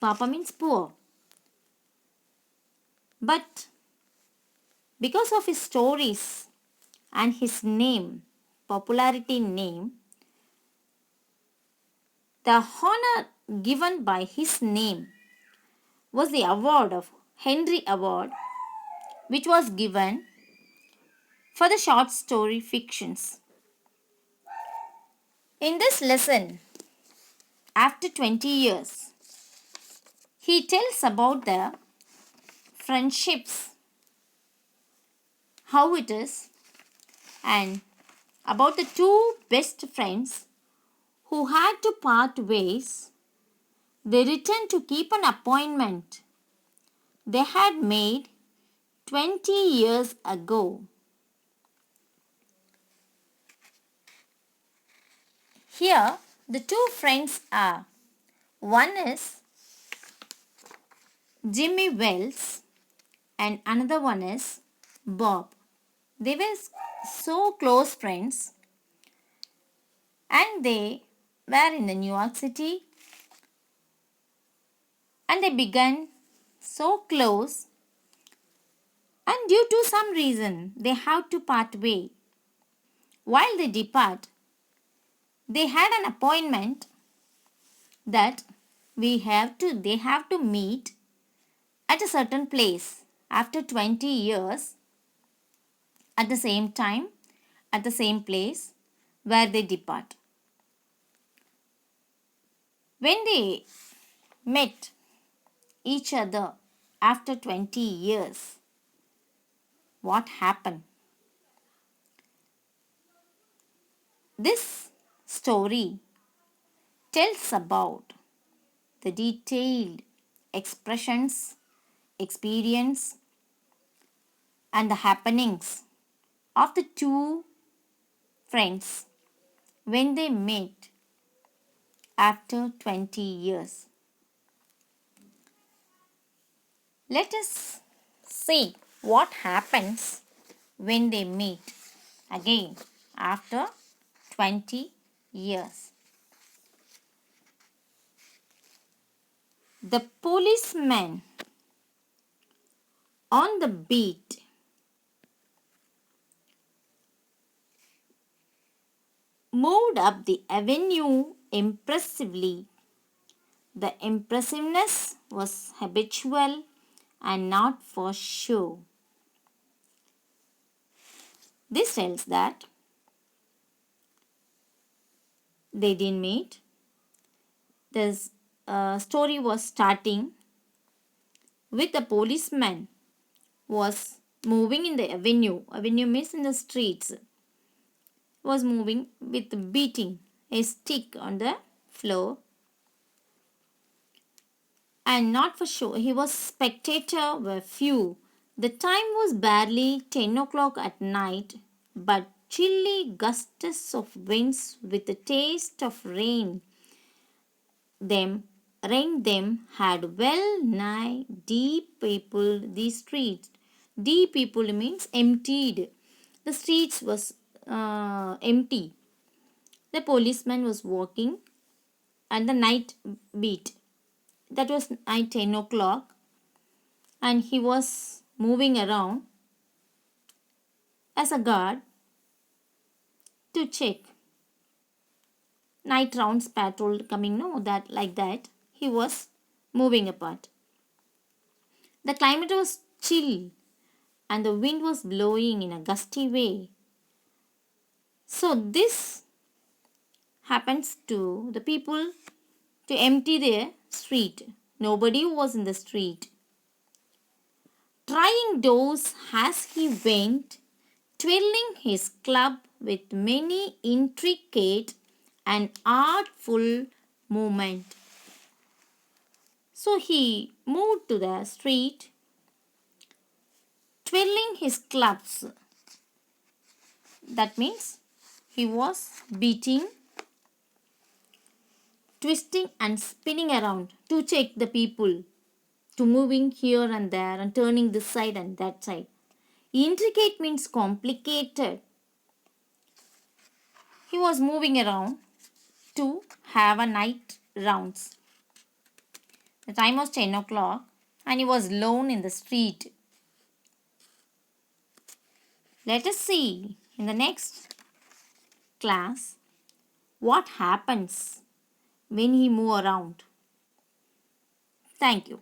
Papa means poor. But because of his stories and his name, popularity name, the honor given by his name was the award of Henry Award, which was given for the short story fictions. In this lesson, after 20 years, he tells about the friendships, how it is, and about the two best friends who had to part ways. They returned to keep an appointment they had made 20 years ago. Here, the two friends are, one is Jimmy Wells and another one is Bob. They were so close friends and they were in the New York City and they began so close, and due to some reason they have to part way. While they depart, they had an appointment that they have to meet at a certain place after 20 years at the same time, at the same place where they depart. When they met each other after 20 years, what happened? This story tells about the detailed expressions, experience, and the happenings of the two friends when they met after 20 years. Let us see what happens when they meet again after 20 years. The policeman on the beat moved up the avenue impressively. The impressiveness was habitual and not for show. This tells that they didn't meet. This story was starting with the policeman was moving in the avenue. Avenue means in the streets. Was moving with beating a stick on the floor and not for show. He was spectator were few. The time was barely 10 o'clock at night, but chilly gusts of winds with a taste of them rain had well nigh deep peopled the streets. Deep people means emptied. The streets was empty. The policeman was walking and the night beat. That was night 10 o'clock and he was moving around as a guard to check. Night rounds patrol coming, no, that like that. He was moving apart. The climate was chill and the wind was blowing in a gusty way. So this happens to the people to empty their street. Nobody was in the street. Trying doors as he went, twirling his club with many intricate and artful movement. So he moved to the street, twirling his clubs. That means he was beating, twisting and spinning around to check the people, to moving here and there and turning this side and that side. Intricate means complicated. He was moving around to have a night rounds. The time was 10 o'clock and he was alone in the street. Let us see in the next class what happens when he move around. Thank you.